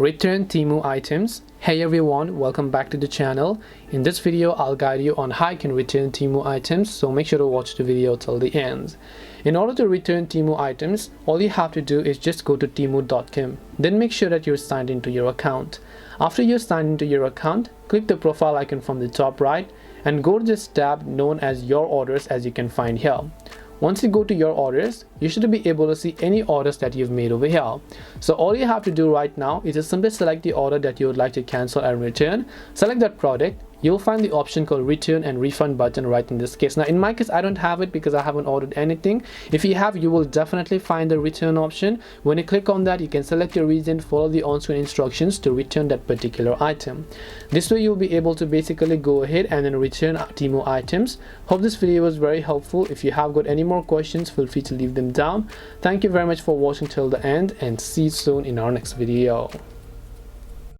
Return Temu items. Hey everyone, welcome back to the channel. In this video I'll guide you on how you can return Temu items, so make sure to watch the video till the end. In order to return Temu items, all you have to do is just go to temu.com. Then make sure that you're signed into your account. After you're signed into your account, click the profile icon from the top right and go to this tab known as Your Orders, as you can find here. Once you go to your orders, you should be able to see any orders that you've made over here. So all you have to do right now is just simply select the order that you would like to cancel and return. Select that product. You'll find the option called return and refund button right in this case. Now in my case I don't have it because I haven't ordered anything. If you have, you will definitely find the return option. When you click on that, you can select your reason, follow the on-screen instructions to return that particular item. This way you'll be able to basically go ahead and then return Temu items. Hope this video was very helpful. If you have got any more questions, feel free to leave them down. Thank you very much for watching till the end, and see you soon in our next video.